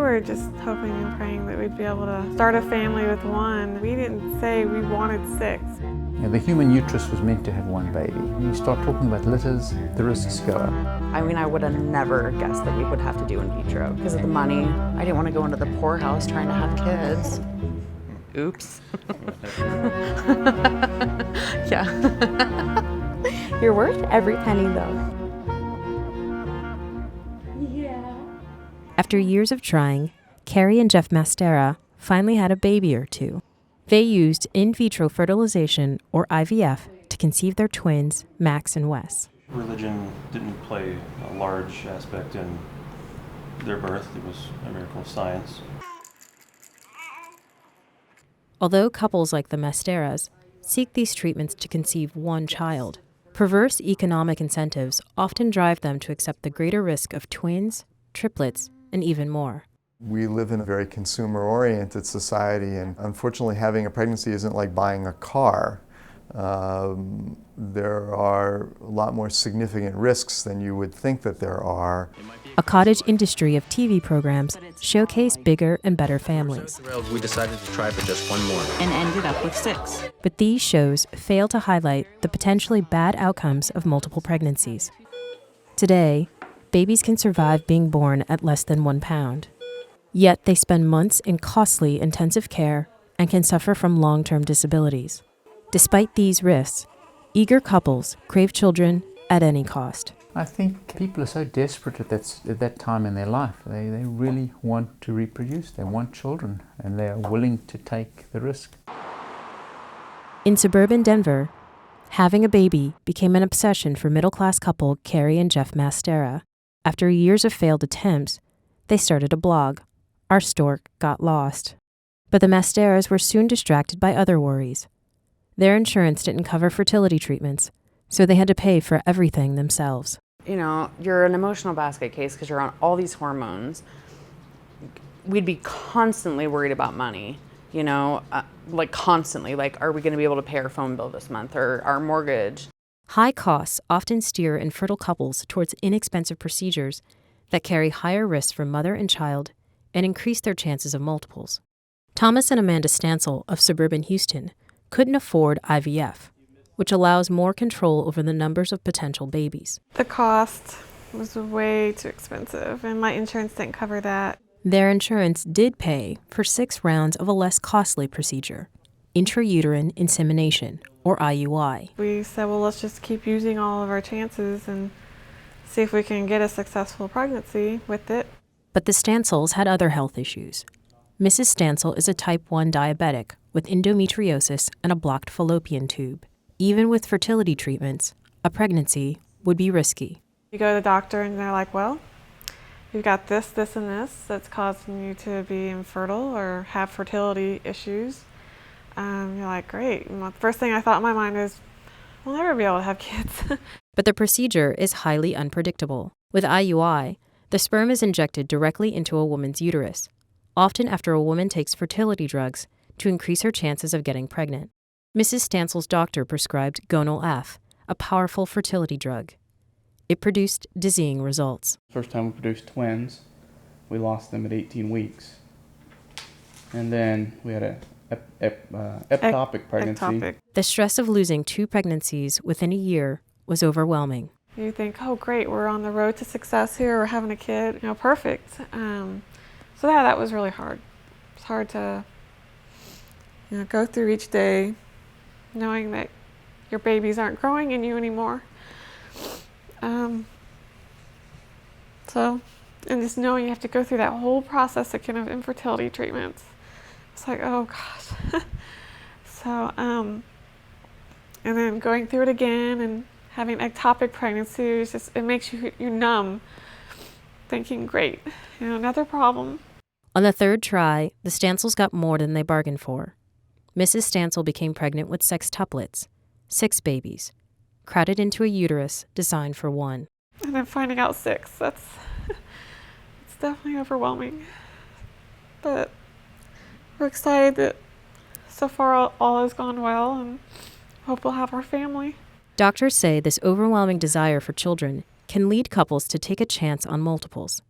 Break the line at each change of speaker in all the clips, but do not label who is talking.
were just hoping and praying that we'd be able to start a family with one. We didn't say we wanted 6.
Yeah, the human uterus was meant to have one baby. When you start talking about litters, the risks go up.
I mean, I would have never guessed that we would have to do in vitro because of the money. I didn't want to go into the poorhouse trying to have kids. Oops. Yeah.
You're worth every penny, though.
After years of trying, Carrie and Jeff Mastera finally had a baby or two. They used in vitro fertilization, or IVF, to conceive their twins, Max and Wes.
Religion didn't play a large aspect in their birth. It was a miracle of science.
Although couples like the Masteras seek these treatments to conceive one child, perverse economic incentives often drive them to accept the greater risk of twins, triplets, and even more.
We live in a very consumer-oriented society, and unfortunately having a pregnancy isn't like buying a car. There are a lot more significant risks than you would think that there are.
A cottage industry of TV programs showcase bigger and better families.
We decided to try for just one more.
And ended up with 6.
But these shows fail to highlight the potentially bad outcomes of multiple pregnancies. Today, babies can survive being born at less than 1 pound. Yet they spend months in costly intensive care and can suffer from long-term disabilities. Despite these risks, eager couples crave children at any cost.
I think people are so desperate at that time in their life. They really want to reproduce. They want children, and they are willing to take the risk.
In suburban Denver, having a baby became an obsession for middle-class couple Carrie and Jeff Mastera. After years of failed attempts, they started a blog. Our stork got lost. But the Masteras were soon distracted by other worries. Their insurance didn't cover fertility treatments, so they had to pay for everything themselves.
You know, you're an emotional basket case because you're on all these hormones. We'd be constantly worried about money, you know, like constantly. Like, are we going to be able to pay our phone bill this month or our mortgage?
High costs often steer infertile couples towards inexpensive procedures that carry higher risks for mother and child and increase their chances of multiples. Thomas and Amanda Stansel of suburban Houston couldn't afford IVF, which allows more control over the numbers of potential babies.
The cost was way too expensive, and my insurance didn't cover that.
Their insurance did pay for 6 rounds of a less costly procedure, intrauterine insemination, or IUI.
We said, well, let's just keep using all of our chances and see if we can get a successful pregnancy with it.
But the Stansels had other health issues. Mrs. Stansel is a type 1 diabetic with endometriosis and a blocked fallopian tube. Even with fertility treatments, a pregnancy would be risky.
You go to the doctor and they're like, well, you've got this, this, and this that's causing you to be infertile or have fertility issues. You're like, great. And the first thing I thought in my mind is, we'll never be able to have kids.
But the procedure is highly unpredictable. With IUI, the sperm is injected directly into a woman's uterus, often after a woman takes fertility drugs to increase her chances of getting pregnant. Mrs. Stansel's doctor prescribed Gonal F, a powerful fertility drug. It produced dizzying results.
First time we produced twins, we lost them at 18 weeks. And then we had a ectopic pregnancy.
Ectopic.
The stress of losing 2 pregnancies within a year was overwhelming.
You think, oh, great, we're on the road to success here, we're having a kid, you know, perfect. So yeah, that was really hard. It's hard to, you know, go through each day knowing that your babies aren't growing in you anymore. And just knowing you have to go through that whole process again of infertility treatments. It's like, oh gosh. And then going through it again and having ectopic pregnancy, it makes you numb, thinking, great, you know, another problem.
On the 3rd try, the Stansels got more than they bargained for. Mrs. Stansel became pregnant with sextuplets, 6 babies, crowded into a uterus designed for 1.
And then finding out 6, it's definitely overwhelming. But we're excited that so far all has gone well and hope we'll have our family.
Doctors say this overwhelming desire for children can lead couples to take a chance on multiples.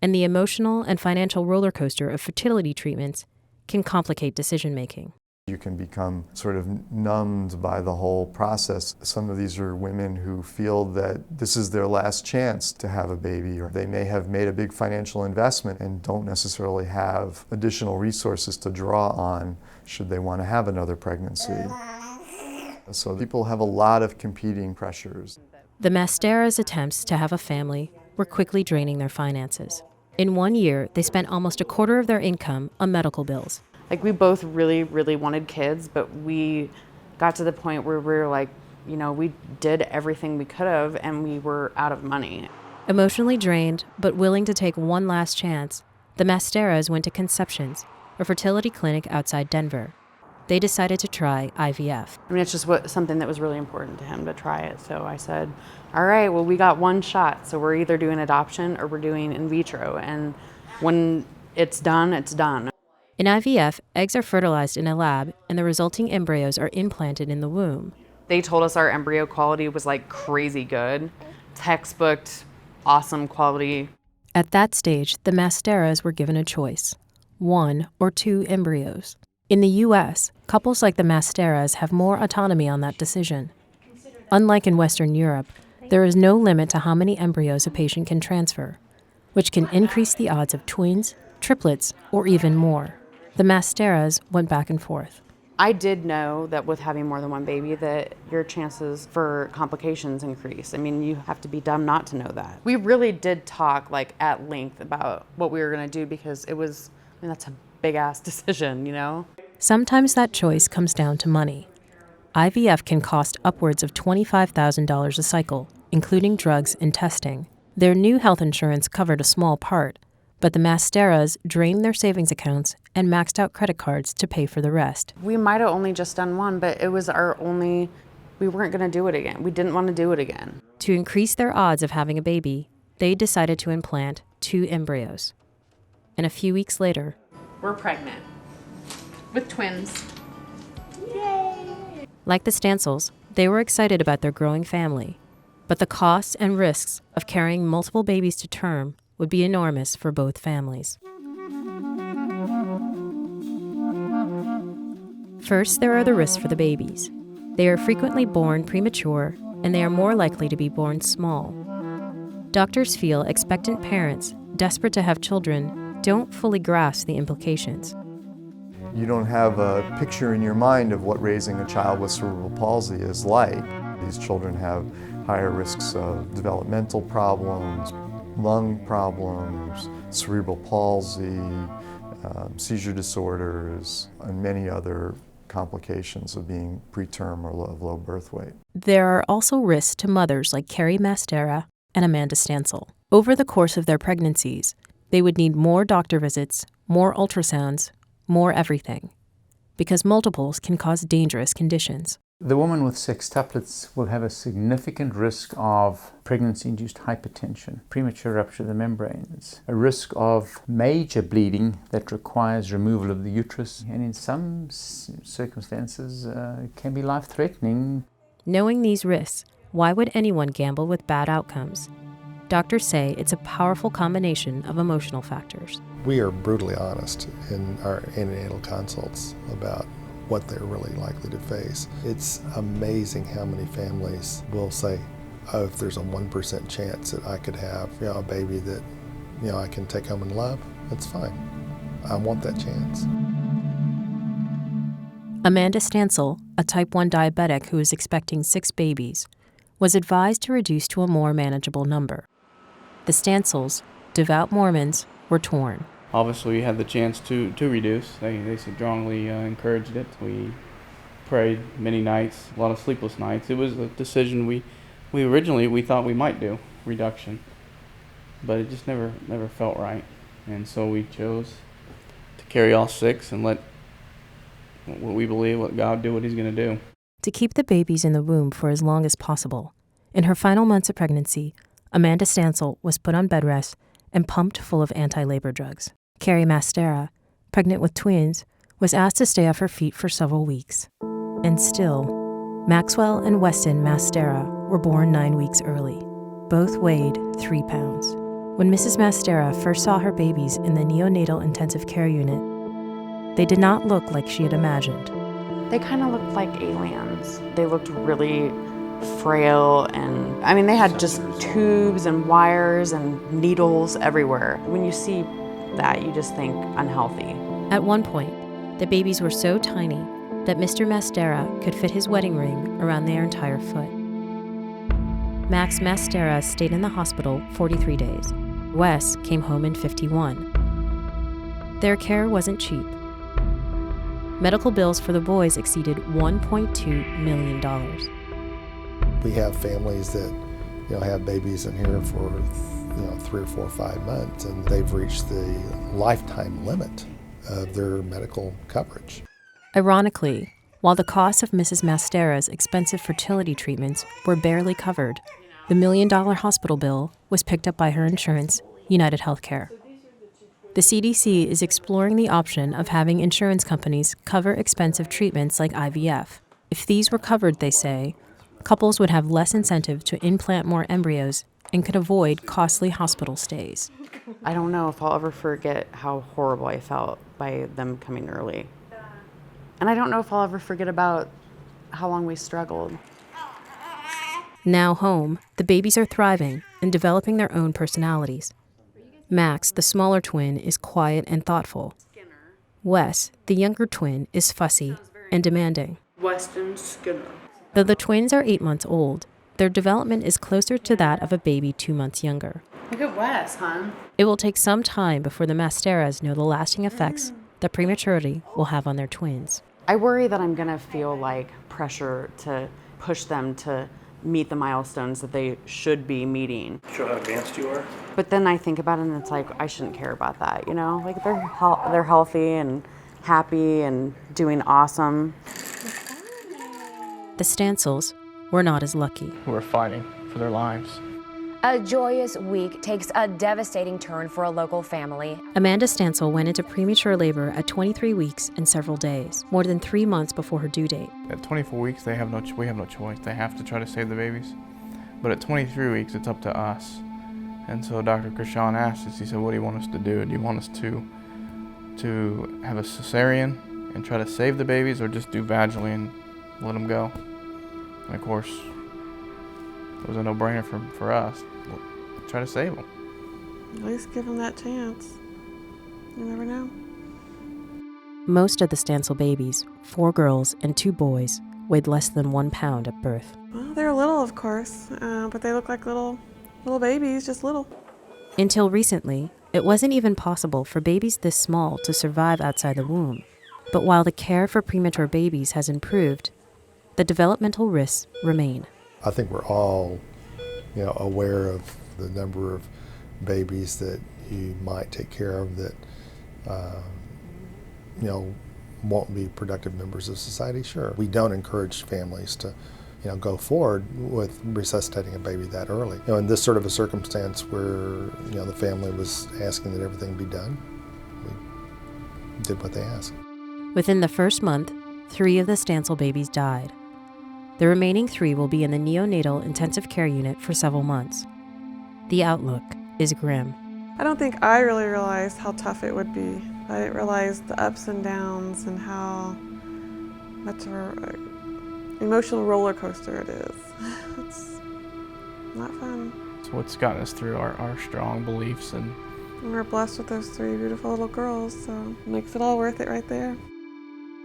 and the emotional and financial roller coaster of fertility treatments can complicate decision-making.
You can become sort of numbed by the whole process. Some of these are women who feel that this is their last chance to have a baby, or they may have made a big financial investment and don't necessarily have additional resources to draw on should they want to have another pregnancy. So people have a lot of competing pressures.
The Masteras' attempts to have a family were quickly draining their finances. In 1 year, they spent almost a quarter of their income on medical bills.
Like, we both really, really wanted kids, but we got to the point where we were like, you know, we did everything we could have and we were out of money.
Emotionally drained, but willing to take one last chance, the Masteras went to Conceptions, a fertility clinic outside Denver. They decided to try IVF.
I mean, it's just something that was really important to him to try it. So I said, all right, well, we got one shot. So we're either doing adoption or we're doing in vitro. And when it's done, it's done.
In IVF, eggs are fertilized in a lab and the resulting embryos are implanted in the womb.
They told us our embryo quality was like crazy good, textbook, awesome quality.
At that stage, the Masteras were given a choice, 1 or 2 embryos. In the U.S., couples like the Masteras have more autonomy on that decision. Unlike in Western Europe, there is no limit to how many embryos a patient can transfer, which can increase the odds of twins, triplets, or even more. The Masteras went back and forth.
I did know that with having more than one baby that your chances for complications increase. I mean, you have to be dumb not to know that. We really did talk like at length about what we were going to do because it was, I mean, that's a big ass decision, you know?
Sometimes that choice comes down to money. IVF can cost upwards of $25,000 a cycle, including drugs and testing. Their new health insurance covered a small part, but the Masteras drained their savings accounts and maxed out credit cards to pay for the rest.
We might have only just done one, but it was our only, we weren't going to do it again. We didn't want to do it again.
To increase their odds of having a baby, they decided to implant 2 embryos. And a few weeks later,
we're pregnant with twins. Yay!
Like the Stansels, they were excited about their growing family, but the costs and risks of carrying multiple babies to term would be enormous for both families. First, there are the risks for the babies. They are frequently born premature, and they are more likely to be born small. Doctors feel expectant parents, desperate to have children, don't fully grasp the implications.
You don't have a picture in your mind of what raising a child with cerebral palsy is like. These children have higher risks of developmental problems, lung problems, cerebral palsy, seizure disorders, and many other complications of being preterm or of low birth weight.
There are also risks to mothers like Carrie Mastera and Amanda Stansel. Over the course of their pregnancies, they would need more doctor visits, more ultrasounds, more everything, because multiples can cause dangerous conditions.
The woman with sextuplets will have a significant risk of pregnancy-induced hypertension, premature rupture of the membranes, a risk of major bleeding that requires removal of the uterus, and in some circumstances can be life-threatening.
Knowing these risks, why would anyone gamble with bad outcomes? Doctors say it's a powerful combination of emotional factors.
We are brutally honest in our antenatal consults about what they're really likely to face. It's amazing how many families will say, oh, if there's a 1% chance that I could have, a baby that, I can take home and love, that's fine. I want that chance.
Amanda Stansel, a type 1 diabetic who is expecting 6 babies, was advised to reduce to a more manageable number. The Stansels, devout Mormons, were torn.
Obviously, we had the chance to reduce. They strongly encouraged it. We prayed many nights, a lot of sleepless nights. It was a decision we originally thought we might do, reduction. But it just never felt right. And so we chose to carry all 6 and let what God do what he's going to do.
To keep the babies in the womb for as long as possible, in her final months of pregnancy, Amanda Stansel was put on bed rest and pumped full of anti-labor drugs. Carrie Mastera, pregnant with twins, was asked to stay off her feet for several weeks. And still, Maxwell and Weston Mastera were born 9 weeks early. Both weighed 3 pounds. When Mrs. Mastera first saw her babies in the neonatal intensive care unit, they did not look like she had imagined.
They kind of looked like aliens. They looked really frail, and I mean, they had just tubes and wires and needles everywhere. When you see that, you just think unhealthy.
At one point, the babies were so tiny that Mr. Mastera could fit his wedding ring around their entire foot. Max Mastera stayed in the hospital 43 days. Wes came home in 51. Their care wasn't cheap. Medical bills for the boys exceeded $1.2 million.
We have families that, have babies in here for, 3 or 4 or 5 months, and they've reached the lifetime limit of their medical coverage.
Ironically, while the costs of Mrs. Mastera's expensive fertility treatments were barely covered, the $1 million hospital bill was picked up by her insurance, United Healthcare. The CDC is exploring the option of having insurance companies cover expensive treatments like IVF. If these were covered, they say, couples would have less incentive to implant more embryos and could avoid costly hospital stays.
I don't know if I'll ever forget how horrible I felt by them coming early. And I don't know if I'll ever forget about how long we struggled.
Now home, the babies are thriving and developing their own personalities. Max, the smaller twin, is quiet and thoughtful. Wes, the younger twin, is fussy and demanding.
Weston Skinner.
Though the twins are 8 months old, their development is closer to that of a baby 2 months younger.
Look at Wes, hon.
It will take some time before the Masteras know the lasting effects that prematurity will have on their twins.
I worry that I'm going to feel like pressure to push them to meet the milestones that they should be meeting.
Show how advanced you are.
But then I think about it and it's like, I shouldn't care about that, Like they're healthy and happy and doing awesome.
The Stansels were not as lucky.
Who are fighting for their lives.
A joyous week takes a devastating turn for a local family.
Amanda Stansel went into premature labor at 23 weeks and several days, more than 3 months before her due date.
At 24 weeks, we have no choice. They have to try to save the babies. But at 23 weeks, it's up to us. And so Dr. Krishan asked us, he said, what do you want us to do? Do you want us to have a cesarean and try to save the babies, or just do vaginally and let them go? And of course, it was a no-brainer for us. We'll try to save them.
At least give them that chance. You never know.
Most of the Stansel babies, 4 girls and 2 boys, weighed less than 1 pound at birth.
Well, they're little, of course, but they look like little babies, just little.
Until recently, it wasn't even possible for babies this small to survive outside the womb. But while the care for premature babies has improved, the developmental risks remain.
I think we're all, aware of the number of babies that you might take care of that, won't be productive members of society. Sure, we don't encourage families to, go forward with resuscitating a baby that early. In this sort of a circumstance where, the family was asking that everything be done, we did what they asked.
Within the first month, 3 of the Stansel babies died. The remaining 3 will be in the neonatal intensive care unit for several months. The outlook is grim.
I don't think I really realized how tough it would be. I didn't realize the ups and downs and how much of an emotional roller coaster it is. It's not fun.
It's what's gotten us through our strong beliefs, and
we're blessed with those 3 beautiful little girls, so it makes it all worth it right there.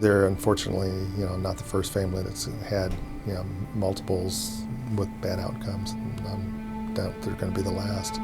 They're unfortunately, not the first family that's had, multiples with bad outcomes. I doubt they're going to be the last.